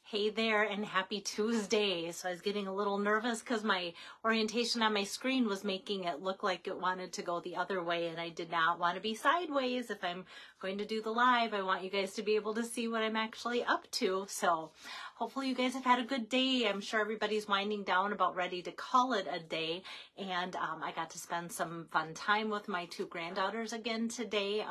Hey there, and happy Tuesday. So I was getting a little nervous because my orientation on my screen was making it look like it wanted to go the other way, and I did not want to be sideways. If I'm going to do the live, I want you guys to be able to see what I'm actually up to. So hopefully you guys have had a good day. I'm sure everybody's winding down, about ready to call it a day. And I got to spend some fun time with my two granddaughters again today.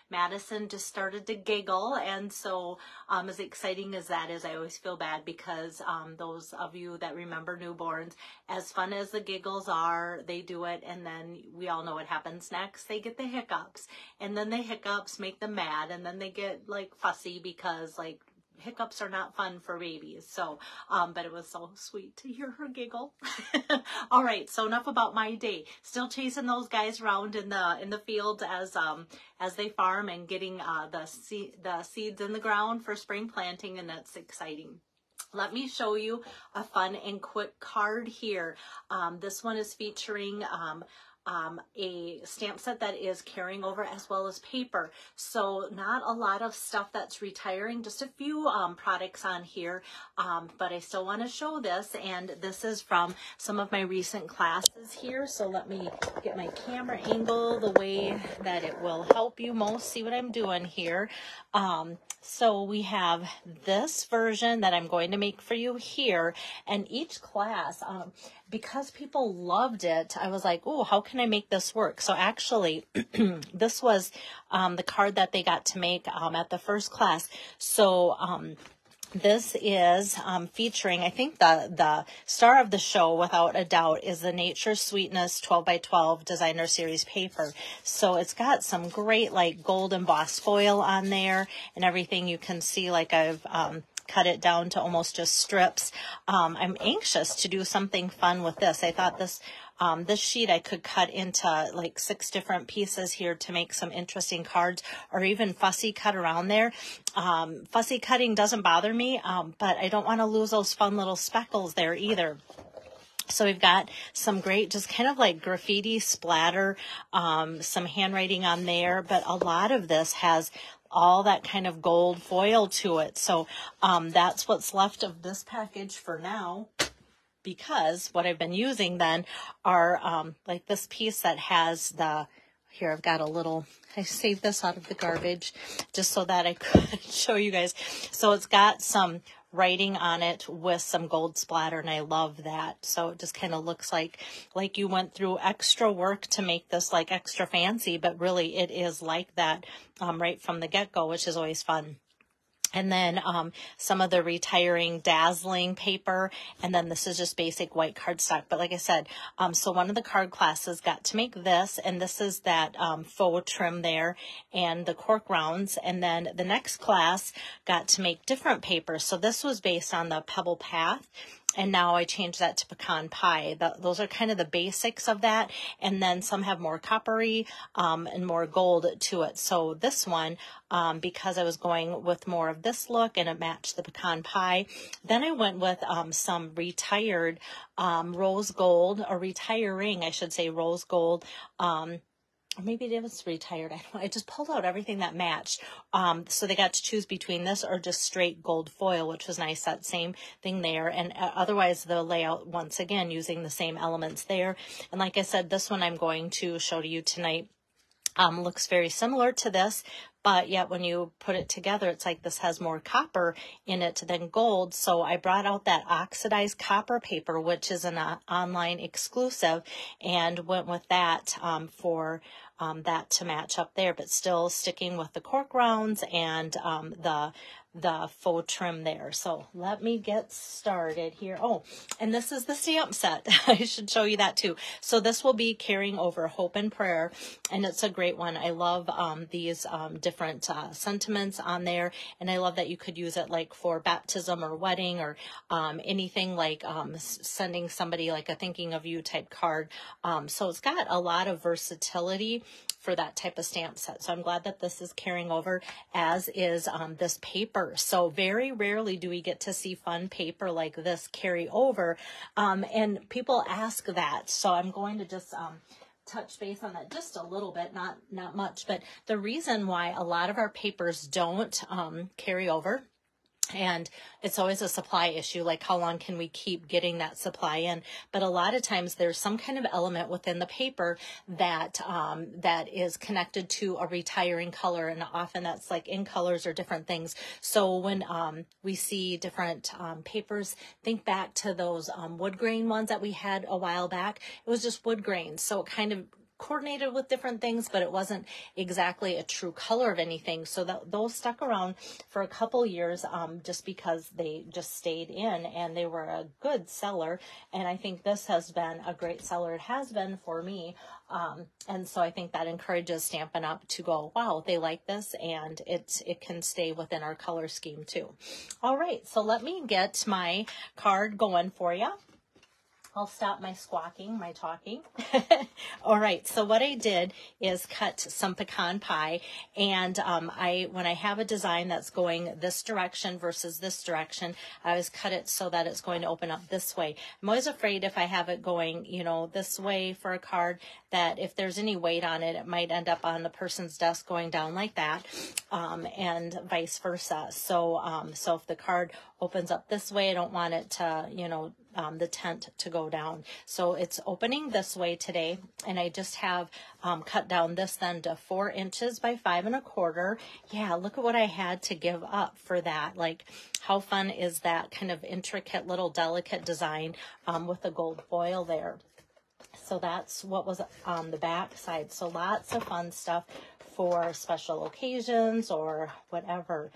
Madison just started to giggle, and so as exciting as that is, I always feel bad because those of you that remember newborns, as fun as the giggles are, they do it, and then we all know what happens next. They get the hiccups, and then the hiccups make them mad, and then they get like fussy because like hiccups are not fun for babies. So, but it was so sweet to hear her giggle. All right, so enough about my day. Still chasing those guys around in the field as they farm and getting the seeds in the ground for spring planting, and that's exciting. Let me show you a fun and quick card here. This one is featuring a stamp set that is carrying over as well as paper. So not a lot of stuff that's retiring, just a few products on here, but I still want to show this, and this is from some of my recent classes here. So let me get my camera angle the way that it will help you most see what I'm doing here. So we have this version that I'm going to make for you here, and each class, because people loved it, I was like, oh, how can I make this work? So actually, this was the card that they got to make at the first class. So this is featuring, I think the star of the show, without a doubt, is the Nature Sweetness 12 by 12 Designer Series paper. So it's got some great like gold embossed foil on there and everything. You can see like I've cut it down to almost just strips. I'm anxious to do something fun with this. I thought this sheet I could cut into like 6 different pieces here to make some interesting cards, or even fussy cut around there. Fussy cutting doesn't bother me, but I don't want to lose those fun little speckles there either. So we've got some great, just kind of like graffiti splatter, some handwriting on there, but a lot of this has all that kind of gold foil to it. So that's what's left of this package for now, because what I've been using then are like this piece that has here I've got a little, I saved this out of the garbage just so that I could show you guys. So it's got some writing on it with some gold splatter, and I love that. So it just kind of looks like you went through extra work to make this like extra fancy, but really it is like that right from the get-go, which is always fun. And then some of the retiring dazzling paper, and then this is just basic white cardstock. But like I said, so one of the card classes got to make this, and this is that faux trim there and the cork rounds. And then the next class got to make different papers. So this was based on the Pebble Path, and now I changed that to pecan pie. Those are kind of the basics of that. And then some have more coppery and more gold to it. So this one, because I was going with more of this look and it matched the pecan pie, then I went with some retired rose gold, or retiring, I should say, rose gold. Or maybe it was retired. I don't know. I just pulled out everything that matched. So they got to choose between this or just straight gold foil, which was nice. That same thing there. And otherwise the layout, once again, using the same elements there. And like I said, this one I'm going to show to you tonight looks very similar to this, but yet when you put it together, it's like this has more copper in it than gold. So I brought out that oxidized copper paper, which is an online exclusive, and went with that for that to match up there, but still sticking with the cork rounds and the faux trim there. So let me get started here. Oh, and this is the stamp set. I should show you that too. So this will be carrying over Hope and Prayer, and it's a great one. I love these different sentiments on there, and I love that you could use it like for baptism or wedding, or anything like sending somebody like a thinking of you type card. So it's got a lot of versatility for that type of stamp set. So I'm glad that this is carrying over, as is this paper. So very rarely do we get to see fun paper like this carry over. And people ask that. So I'm going to just touch base on that just a little bit, not much. But the reason why a lot of our papers don't carry over And it's always a supply issue, like how long can we keep getting that supply in? But a lot of times there's some kind of element within the paper that that is connected to a retiring color, and often that's like in colors or different things. So when we see different papers, think back to those wood grain ones that we had a while back. It was just wood grain, so it kind of coordinated with different things, but it wasn't exactly a true color of anything. So those stuck around for a couple years just because they just stayed in, and they were a good seller. And I think this has been a great seller. It has been for me. And so I think that encourages Stampin' Up! To go, wow, they like this, and it can stay within our color scheme too. All right, so let me get my card going for you. I'll stop my squawking, my talking. All right, so what I did is cut some pecan pie, and when I have a design that's going this direction versus this direction, I always cut it so that it's going to open up this way. I'm always afraid if I have it going, you know, this way for a card, that if there's any weight on it, it might end up on the person's desk going down like that, and vice versa. So, so if the card opens up this way, I don't want it to, you know, the tent to go down. So it's opening this way today, and I just have cut down this then to 4 inches by 5 1/4. Yeah, look at what I had to give up for that. Like, how fun is that kind of intricate little delicate design with the gold foil there. So that's what was on the back side. So lots of fun stuff for special occasions or whatever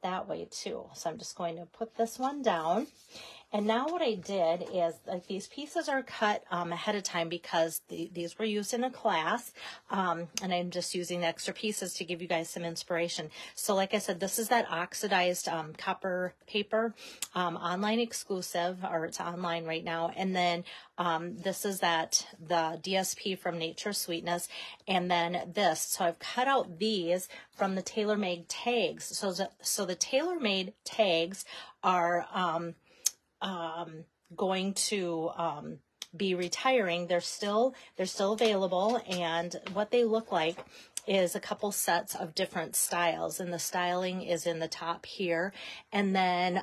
that way too. So I'm just going to put this one down. And now what I did is, like, these pieces are cut ahead of time because these were used in a class, and I'm just using the extra pieces to give you guys some inspiration. So like I said, this is that oxidized copper paper, online exclusive, or it's online right now. And then this is the DSP from Nature Sweetness, and then this. So I've cut out these from the tailor-made tags. So the tailor-made tags are going to be retiring. They're still available, and what they look like is a couple sets of different styles, and the styling is in the top here. And then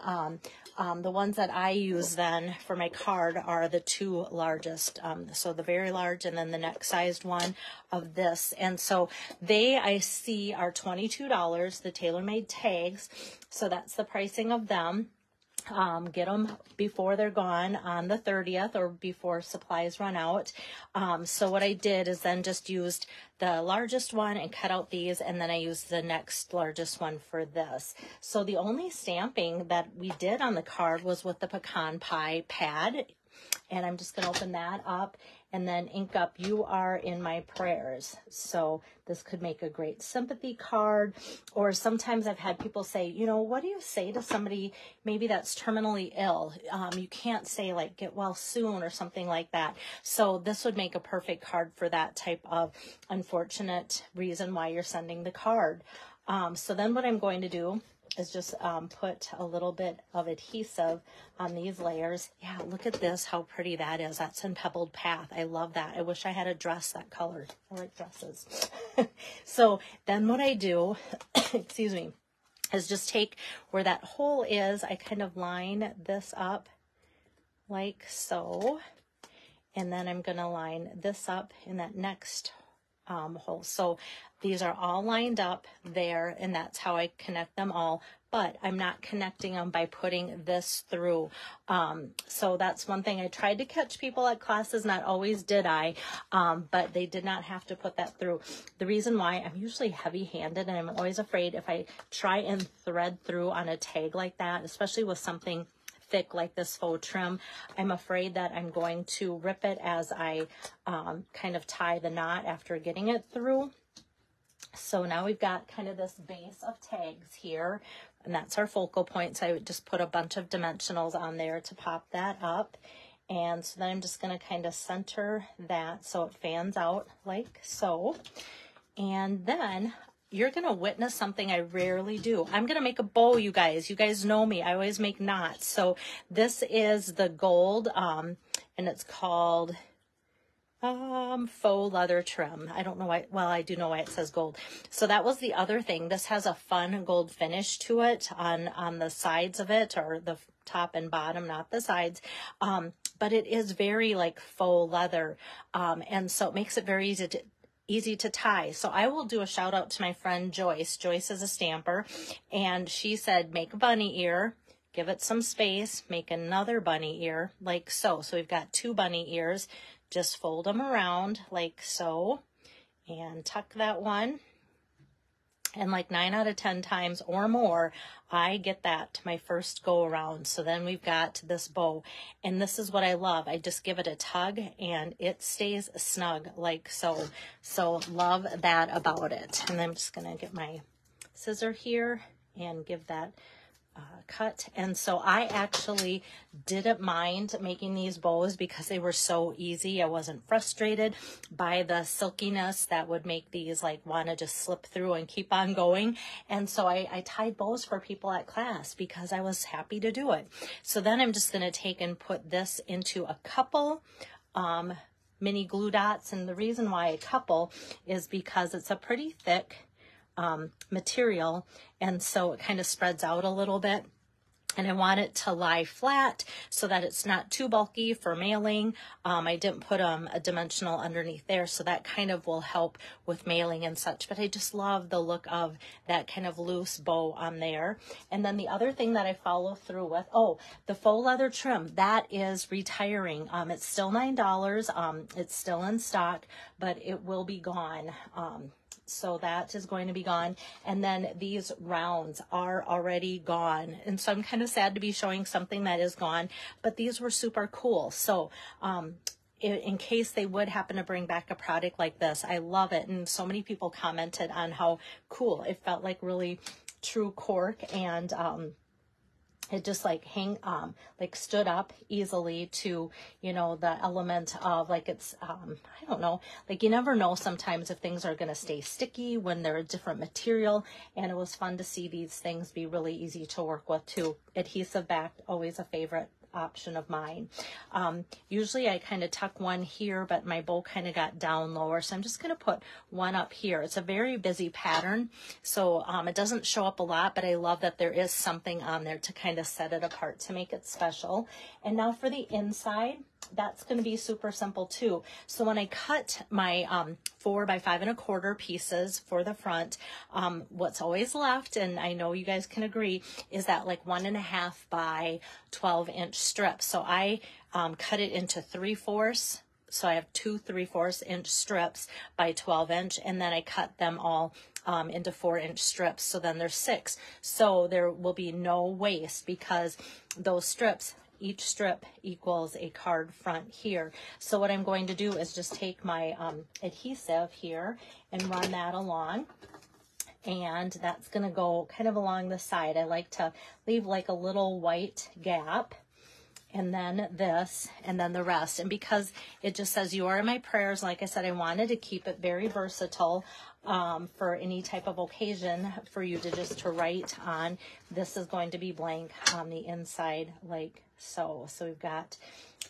the ones that I use then for my card are the 2 largest, so the very large and then the next sized one of this. And so I see are $22, the tailor-made tags. So that's the pricing of them. Get them before they're gone on the 30th or before supplies run out. So what I did is then just used the largest one and cut out these, and then I used the next largest one for this. So the only stamping that we did on the card was with the pecan pie pad. And I'm just going to open that up and then ink up "You Are in My Prayers." So this could make a great sympathy card. Or sometimes I've had people say, you know, what do you say to somebody maybe that's terminally ill? You can't say like "get well soon" or something like that. So this would make a perfect card for that type of unfortunate reason why you're sending the card. So then what I'm going to do is just put a little bit of adhesive on these layers. Yeah, look at this, how pretty that is. That's in Pebbled Path. I love that. I wish I had a dress that color. I like dresses. So then what I do, excuse me, is just take where that hole is. I kind of line this up like so. And then I'm going to line this up in that next hole. So these are all lined up there, and that's how I connect them all, but I'm not connecting them by putting this through. So that's one thing I tried to catch people at classes, not always did I, but they did not have to put that through. The reason why, I'm usually heavy-handed, and I'm always afraid if I try and thread through on a tag like that, especially with something thick like this faux trim, I'm afraid that I'm going to rip it as I kind of tie the knot after getting it through. So now we've got kind of this base of tags here, and that's our focal point. So I would just put a bunch of dimensionals on there to pop that up. And so then I'm just going to kind of center that so it fans out like so. And then you're going to witness something I rarely do. I'm going to make a bow, you guys. You guys know me. I always make knots. So this is the gold, and it's called faux leather trim. I don't know why, well, I do know why it says gold. So that was the other thing. This has a fun gold finish to it on the sides of it, or the top and bottom, not the sides. But it is very like faux leather. And so it makes it very easy to tie. So I will do a shout out to my friend Joyce. Joyce is a stamper, and she said, make a bunny ear, give it some space, make another bunny ear like so. So we've got 2 bunny ears. Just fold them around like so and tuck that one. And like 9 out of 10 times or more, I get that my first go around. So then we've got this bow, and this is what I love. I just give it a tug and it stays snug like so. So love that about it. And I'm just going to get my scissor here and give that cut. And so I actually didn't mind making these bows because they were so easy. I wasn't frustrated by the silkiness that would make these like want to just slip through and keep on going. And so I tied bows for people at class because I was happy to do it. So then I'm just going to take and put this into a couple mini glue dots. And the reason why a couple is because it's a pretty thick material, and so it kind of spreads out a little bit, and I want it to lie flat so that it's not too bulky for mailing. I didn't put a dimensional underneath there, so that kind of will help with mailing and such, but I just love the look of that kind of loose bow on there. And then the other thing that I follow through with, the faux leather trim, that is retiring. It's still $9. It's still in stock, but it will be gone. So that is going to be gone. And then these rounds are already gone. And so I'm kind of sad to be showing something that is gone, but these were super cool. So in case they would happen to bring back a product like this, I love it. And so many people commented on how cool it felt, like really true cork, and it just like stood up easily to, you know, the element of like it's, I don't know, like you never know sometimes if things are going to stay sticky when they're a different material. And it was fun to see these things be really easy to work with too. Adhesive back, always a favorite option of mine. Usually I kind of tuck one here, but my bow kind of got down lower, so I'm just going to put one up here. It's a very busy pattern, so it doesn't show up a lot, but I love that there is something on there to kind of set it apart to make it special. And now for the inside, that's going to be super simple too. So when I cut my 4 by 5 1/4 pieces for the front, what's always left, and I know you guys can agree, is that like 1.5 by 12 inch strips. So I cut it into 3/4. So I have 2 3/4 inch strips by 12 inch, and then I cut them all into 4 inch strips. So then there's 6. So there will be no waste because those strips, each strip equals a card front here. So what I'm going to do is just take my adhesive here and run that along. And that's going to go kind of along the side. I like to leave like a little white gap. And then this, and then the rest. And because it just says, you are in my prayers, like I said, I wanted to keep it very versatile for any type of occasion for you to write on. This is going to be blank on the inside like so. So we've got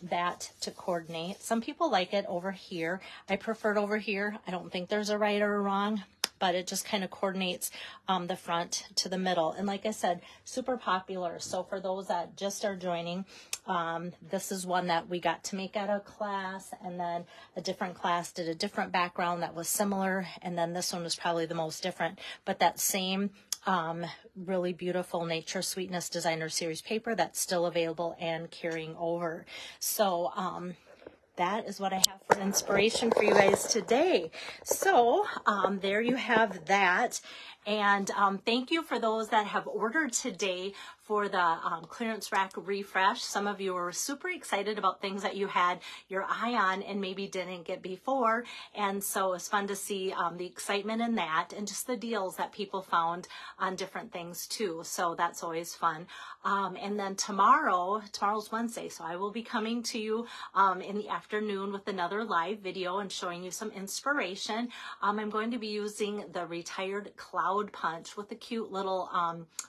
that to coordinate. Some people like it over here. I prefer it over here. I don't think there's a right or a wrong, but it just kind of coordinates the front to the middle. And like I said, super popular. So for those that just are joining, this is one that we got to make at a class, and then a different class did a different background that was similar, and then this one was probably the most different. But that same really beautiful Nature Sweetness Designer Series paper, that's still available and carrying over. So that is what I have for inspiration for you guys today. So there you have that. And thank you for those that have ordered today for the clearance rack refresh. Some of you were super excited about things that you had your eye on and maybe didn't get before. And so it's fun to see the excitement in that, and just the deals that people found on different things too. So that's always fun. And then tomorrow's Wednesday, so I will be coming to you in the afternoon afternoon with another live video and showing you some inspiration. I'm going to be using the Retired Cloud Punch with the cute little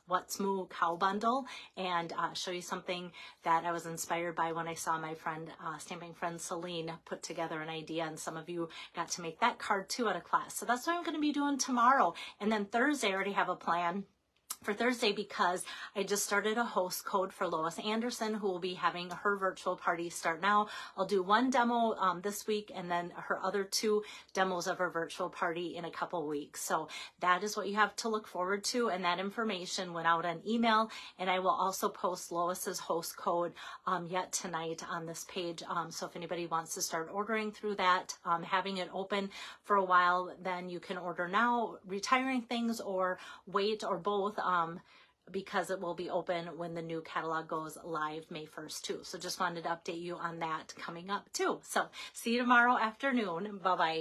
What's Moo cow bundle, and show you something that I was inspired by when I saw my friend, stamping friend Celine, put together an idea, and some of you got to make that card too at a class. So that's what I'm going to be doing tomorrow. And then Thursday, I already have a plan for Thursday because I just started a host code for Lois Anderson, who will be having her virtual party start now. I'll do one demo this week, and then her other 2 demos of her virtual party in a couple weeks. So that is what you have to look forward to, and that information went out on email, and I will also post Lois's host code yet tonight on this page. So if anybody wants to start ordering through that, having it open for a while, then you can order now, retiring things, or wait, or both, because it will be open when the new catalog goes live May 1st too. So just wanted to update you on that coming up too. So see you tomorrow afternoon. Bye-bye.